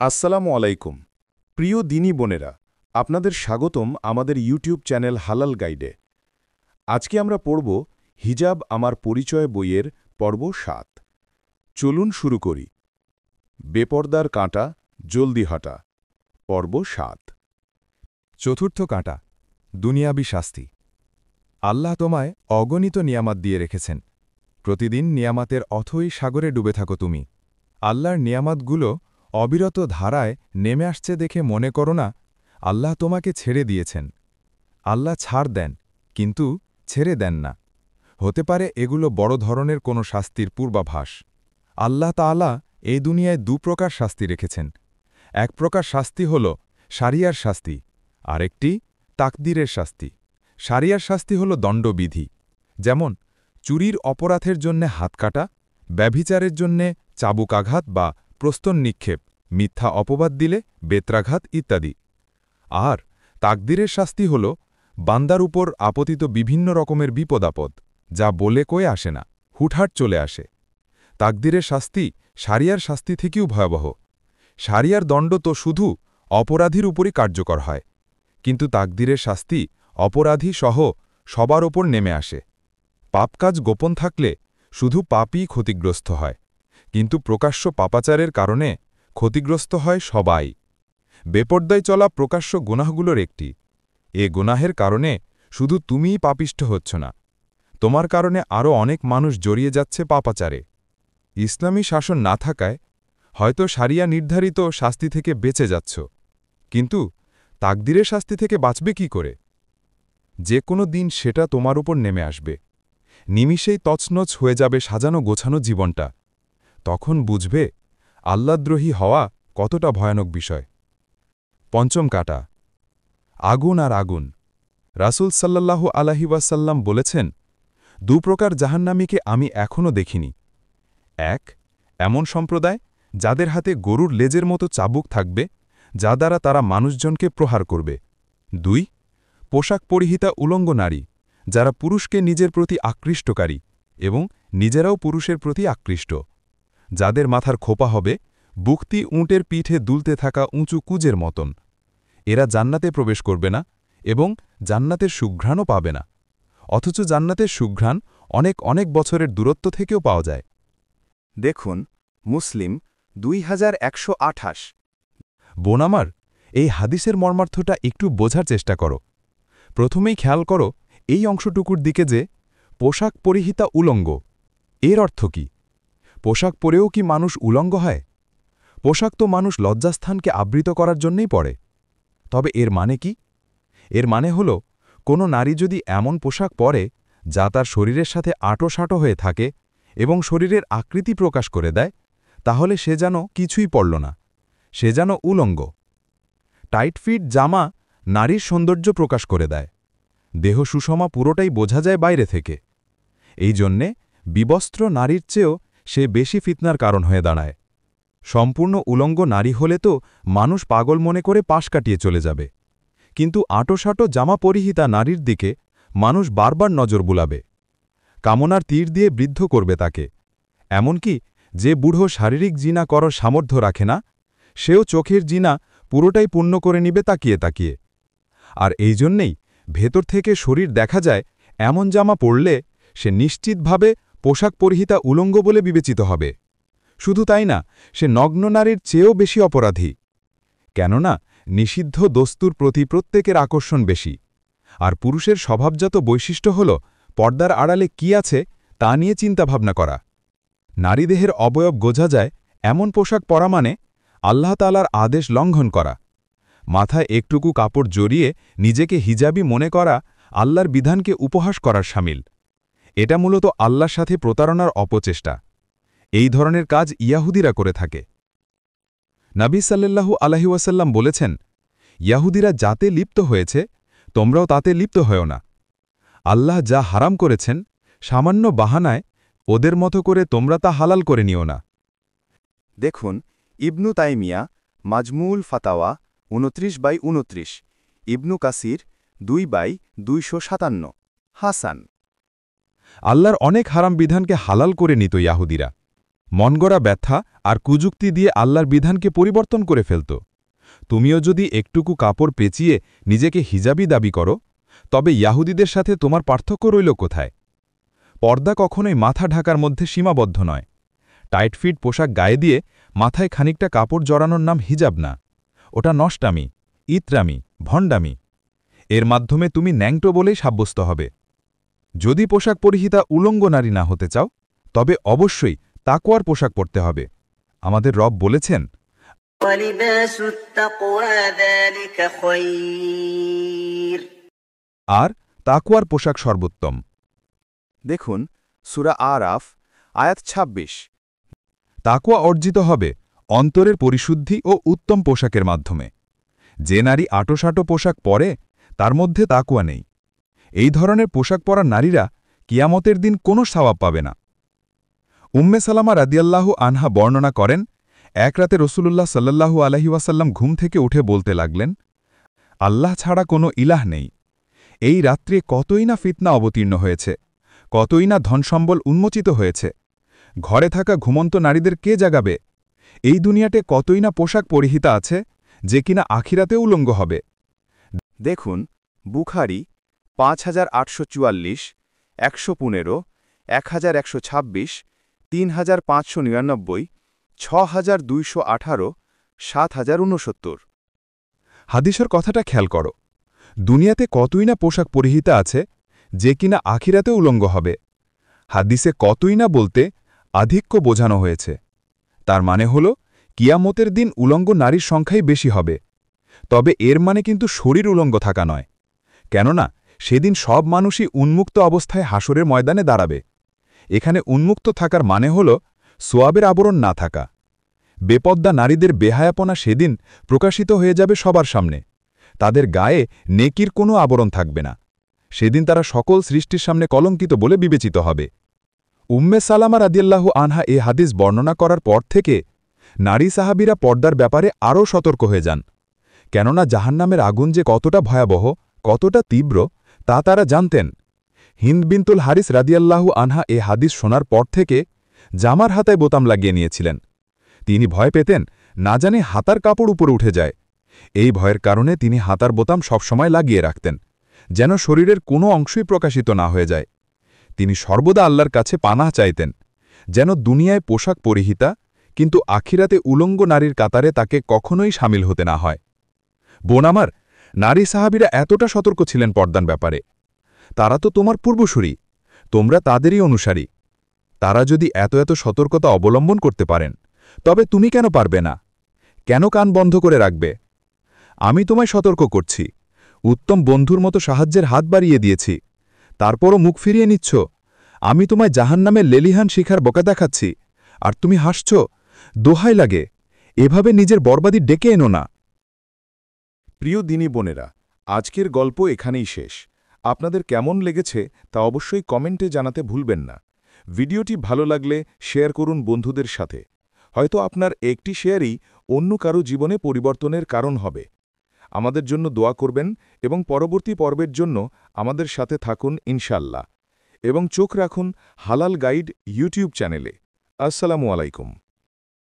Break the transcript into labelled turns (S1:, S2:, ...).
S1: আসসালামু আলাইকুম প্রিয় দিনী বোনেরা আপনাদের স্বাগতম আমাদের ইউটিউব চ্যানেল হালাল গাইডে। আজকে আমরা পড়ব হিজাব আমার পরিচয় বইয়ের পর্ব ৭। চলুন শুরু করি। বেপর্দার কাঁটা জলদি হাঁটা পর্ব ৭।
S2: চতুর্থ কাঁটা, দুনিয়াবি শাস্তি। আল্লাহ তোমায় অগণিত নিয়ামাত দিয়ে রেখেছেন। প্রতিদিন নিয়ামাতের অথই সাগরে ডুবে থাকো তুমি। আল্লাহর নিয়ামাতগুলো অবিরত ধারায় নেমে আসছে দেখে মনে করো না আল্লাহ তোমাকে ছেড়ে দিয়েছেন। আল্লাহ ছাড় দেন, কিন্তু ছেড়ে দেন না। হতে পারে এগুলো বড় ধরনের কোনো শাস্তির পূর্বাভাস। আল্লাহ তাআলা এই দুনিয়ায় দুপ্রকার শাস্তি রেখেছেন। এক প্রকার শাস্তি হল শারিয়ার শাস্তি, আরেকটি তাকদীরের শাস্তি। শারিয়ার শাস্তি হল দণ্ডবিধি, যেমন চুরির অপরাধের জন্যে হাত কাটা, ব্যভিচারের জন্যে চাবুক আঘাত বা প্রস্তর নিক্ষেপ, মিথ্যা অপবাদ দিলে বেত্রাঘাত ইত্যাদি। আর তাকদীরের শাস্তি হল বান্দার উপর আপতিত বিভিন্ন রকমের বিপদাপদ, যা বলে কয়ে আসে না, হুটহাট চলে আসে। তাকদীরের শাস্তি শারিয়ার শাস্তি থেকেও ভয়াবহ। শারিয়ার দণ্ড তো শুধু অপরাধীর উপরই কার্যকর হয়, কিন্তু তাকদীরের শাস্তি অপরাধী সহ সবার ওপর নেমে আসে। পাপকাজ গোপন থাকলে শুধু পাপই ক্ষতিগ্রস্ত হয়, কিন্তু প্রকাশ্য পাপাচারের কারণে ক্ষতিগ্রস্ত হয় সবাই। বেপর্দায় চলা প্রকাশ্য গুনাহগুলোর একটি। এ গুনাহের কারণে শুধু তুমিই পাপিষ্ঠ হচ্ছ না, তোমার কারণে আরও অনেক মানুষ জড়িয়ে যাচ্ছে পাপাচারে। ইসলামী শাসন না থাকায় হয়তো শারিয়া নির্ধারিত শাস্তি থেকে বেঁচে যাচ্ছ, কিন্তু তাকদীরের শাস্তি থেকে বাঁচবে কি করে? যে কোনো দিন সেটা তোমার উপর নেমে আসবে। নিমিষেই তছনছ হয়ে যাবে সাজানো গোছানো জীবনটা। তখন বুঝবে আল্লাহদ্রোহী হওয়া কতটা ভয়ানক বিষয়। পঞ্চম কাঁটা, আগুন আর আগুন। রাসূল সাল্লাল্লাহু আলাইহি ওয়াসাল্লাম বলেছেন, দুপ্রকার জাহান্নামীকে আমি এখনও দেখিনি। এক, এমন সম্প্রদায় যাদের হাতে গরুর লেজের মতো চাবুক থাকবে, যা দ্বারা তারা মানুষজনকে প্রহার করবে। ২, পোশাক পরিহিতা উলঙ্গ নারী, যারা পুরুষকে নিজের প্রতি আকৃষ্টকারী এবং নিজেরাও পুরুষের প্রতি আকৃষ্ট, যাদের মাথার খোপা হবে বুকতি উঁটের পিঠে দুলতে থাকা উঁচু কুজের মতন। এরা জান্নাতে প্রবেশ করবে না এবং জান্নাতের সুঘ্রাণও পাবে না, অথচ জান্নাতের সুঘ্রাণ অনেক অনেক বছরের দূরত্ব থেকেও পাওয়া যায়।
S1: দেখুন মুসলিম 2128।
S2: বোন আমার, এই হাদিসের মর্মার্থটা একটু বোঝার চেষ্টা করো। প্রথমেই খেয়াল করো এই অংশটুকুর দিকে, যে পোশাক পরিহিতা উলঙ্গ। এর অর্থ কি? পোশাক পরেও কি মানুষ উলঙ্গ হয়? পোশাক তো মানুষ লজ্জাস্থানকে আবৃত করার জন্যই পরে। তবে এর মানে কি? এর মানে হল, কোনো নারী যদি এমন পোশাক পরে যা তার শরীরের সাথে আঁটোসাঁটো হয়ে থাকে এবং শরীরের আকৃতি প্রকাশ করে দেয়, তাহলে সে যেন কিছুই পরল না, সে যেন উলঙ্গ। টাইট ফিট জামা নারীর সৌন্দর্য প্রকাশ করে দেয়, দেহ সুষমা পুরোটাই বোঝা যায় বাইরে থেকে। এই জন্যে বিবস্ত্র নারীর চেয়েও সে বেশি ফিতনার কারণ হয়ে দাঁড়ায়। সম্পূর্ণ উলঙ্গ নারী হলে তো মানুষ পাগল মনে করে পাশ কাটিয়ে চলে যাবে, কিন্তু আঁটোসাঁটো জামা পরিহিতা নারীর দিকে মানুষ বারবার নজর বুলাবে, কামনার তীর দিয়ে বৃদ্ধ করবে তাকে। এমনকি যে বুড়ো শারীরিক জিনা করার সামর্থ্য রাখে না, সেও চোখের জিনা পুরোটাই পূর্ণ করে নিবে তাকিয়ে তাকিয়ে। আর এই জন্যেই ভেতর থেকে শরীর দেখা যায় এমন জামা পরলে সে নিশ্চিতভাবে পোশাক পরিহিতা উলঙ্গ বলে বিবেচিত হবে। শুধু তাই না, সে নগ্ন নারীর চেয়েও বেশি অপরাধী। কেননা নিষিদ্ধ দস্তুর প্রতি প্রত্যেকের আকর্ষণ বেশি, আর পুরুষের স্বভাবজাত বৈশিষ্ট্য হল পর্দার আড়ালে কি আছে তা নিয়ে চিন্তাভাবনা করা। নারীদেহের অবয়ব গোঝা যায় এমন পোশাক পরা মানে আল্লাহ তাআলার আদেশ লঙ্ঘন করা। মাথায় একটুকু কাপড় জড়িয়ে নিজেকে হিজাবি মনে করা আল্লাহর বিধানকে উপহাস করার শামিল। এটা মূলত আল্লাহর সাথে প্রতারণার অপচেষ্টা। এই ধরনের কাজ ইয়াহুদিরা করে থাকে। নবী সাল্লাল্লাহু আলাইহি ওয়াসাল্লাম বলেছেন, ইয়াহুদিরা যাতে লিপ্ত হয়েছে তোমরাও তাতে লিপ্ত হও না। আল্লাহ যা হারাম করেছেন সামান্য বাহানায় ওদের মতো করে তোমরা তা হালাল করে নিও না।
S1: দেখুন ইবনু তাইমিয়া মাজমুল ফাতাওয়া 29/29, ইবনু কাসির 2/257। হাসান।
S2: আল্লাহর অনেক হারাম বিধানকে হালাল করে নিত ইয়াহুদিরা। মনগড়া ব্যথা আর কুযুক্তি দিয়ে আল্লাহর বিধানকে পরিবর্তন করে ফেলত। তুমিও যদি একটুকু কাপড় পেঁচিয়ে নিজেকে হিজাবি দাবি করো, তবে ইয়াহুদীদের সাথে তোমার পার্থক্য রইল কোথায়? পর্দা কখনোই মাথা ঢাকার মধ্যে সীমাবদ্ধ নয়। টাইট ফিট পোশাক গায়ে দিয়ে মাথায় খানিকটা কাপড় জড়ানোর নাম হিজাব না, ওটা নষ্টামি, ইতরামি, ভণ্ডামি। এর মাধ্যমে তুমি ন্যাংটো বলেই সাব্যস্ত হবে। যদি পোশাক পরিহিতা উলঙ্গ নারী না হতে চাও, তবে অবশ্যই তাকওয়ার পোশাক পরতে হবে। আমাদের রব বলেছেন,
S3: وَلِبَاسُ التَّقْوَى ذَلِكَ خَيْرٌ।
S2: আর তাকওয়ার পোশাক সর্বোত্তম।
S1: দেখুন সূরা আরাফ আয়াত ২৬।
S2: তাকওয়া অর্জিত হবে অন্তরের পরিশুদ্ধি ও উত্তম পোশাকের মাধ্যমে। যে নারী আটোসাটো পোশাক পরে, তার মধ্যে তাকওয়া নেই। এই ধরনের পোশাক পরা নারীরা কিয়ামতের দিন কোনো সওয়াব পাবে না। উম্মে সালামা রাদিয়াল্লাহু আনহা বর্ণনা করেন, এক রাতে রসুলুল্লাহ সাল্লাল্লাহু আলাইহি ওয়াসাল্লাম ঘুম থেকে উঠে বলতে লাগলেন, আল্লাহ ছাড়া কোনো ইলাহ নেই। এই রাত্রে কতই না ফিতনা অবতীর্ণ হয়েছে, কতই না ধনসম্বল উন্মোচিত হয়েছে। ঘরে থাকা ঘুমন্ত নারীদের কে জাগাবে? এই দুনিয়াতে কতই না পোশাক পরিহিতা আছে, যে কিনা আখিরাতে উলঙ্গ হবে।
S1: দেখুন বুখারী ৫৮৪৪, ১১৫, ১১২৬, ৩৫৯৯, ৬২১৮, ৭০৬৯।
S2: হাদিসের কথাটা খেয়াল করো। দুনিয়াতে কতই না পোশাক পরিহিতা আছে, যে কিনা আখিরাতে উলঙ্গ হবে। হাদিসে কতই না বলতে আধিক্য বোঝানো হয়েছে। তার মানে হল কিয়ামতের দিন উলঙ্গ নারীর সংখ্যাই বেশি হবে। তবে এর মানে কিন্তু শরীর উলঙ্গ থাকা নয়, কেননা সেদিন সব মানুষই উন্মুক্ত অবস্থায় হাসরের ময়দানে দাঁড়াবে। এখানে উন্মুক্ত থাকার মানে হল সোয়াবের আবরণ না থাকা। বেপদ্দা নারীদের বেহায়াপনা সেদিন প্রকাশিত হয়ে যাবে সবার সামনে। তাদের গায়ে নেকির কোনো আবরণ থাকবে না। সেদিন তারা সকল সৃষ্টির সামনে কলঙ্কিত বলে বিবেচিত হবে। উম্মে সালামা রাদিয়াল্লাহু আনহা এ হাদিস বর্ণনা করার পর থেকে নারী সাহাবীরা পর্দার ব্যাপারে আরও সতর্ক হয়ে যান, কেননা জাহান্নামের আগুন যে কতটা ভয়াবহ, কতটা তীব্র, তা তারা জানতেন। হিন্দ বিনতুল হারিস রাদিয়াল্লাহু আনহা এ হাদিস শোনার পর থেকে জামার হাতায় বোতাম লাগিয়ে নিয়েছিলেন। তিনি ভয় পেতেন না জানে হাতার কাপড় উপরে উঠে যায়। এই ভয়ের কারণে তিনি হাতার বোতাম সবসময় লাগিয়ে রাখতেন, যেন শরীরের কোনো অংশই প্রকাশিত না হয়ে যায়। তিনি সর্বদা আল্লাহর কাছে পানাহ চাইতেন, যেন দুনিয়ায় পোশাক পরিহিতা কিন্তু আখিরাতে উলঙ্গ নারীর কাতারে তাকে কখনোই সামিল হতে না হয়। বোন আমার, নারী সাহাবীরা এতটা সতর্ক ছিলেন পর্দার ব্যাপারে। তারা তো তোমার পূর্বসূরি, তোমরা তাদেরই অনুসারী। তারা যদি এত এত সতর্কতা অবলম্বন করতে পারেন, তবে তুমি কেন পারবে না? কেন কান বন্ধ করে রাখবে? আমি তোমায় সতর্ক করছি, উত্তম বন্ধুর মতো সাহায্যের হাত বাড়িয়ে দিয়েছি, তারপরও মুখ ফিরিয়ে নিচ্ছ। আমি তোমায় জাহান্নামের লেলিহান শিখার বোকা দেখাচ্ছি, আর তুমি হাসছ। দোহাই লাগে, এভাবে নিজের বরবাদি ডেকে এনো না।
S1: প্রিয় দিনী বোনেরা, আজকের গল্প এখানেই শেষ। আপনাদের কেমন লেগেছে তা অবশ্যই কমেন্টে জানাতে ভুলবেন না। ভিডিওটি ভালো লাগলে শেয়ার করুন বন্ধুদের সাথে। হয়তো আপনার একটি শেয়ারই অন্য কারো জীবনে পরিবর্তনের কারণ হবে। আমাদের জন্য দোয়া করবেন এবং পরবর্তী পর্বের জন্য আমাদের সাথে থাকুন ইনশাল্লাহ। এবং চোখ রাখুন হালাল গাইড ইউটিউব চ্যানেলে। আসসালামু আলাইকুম।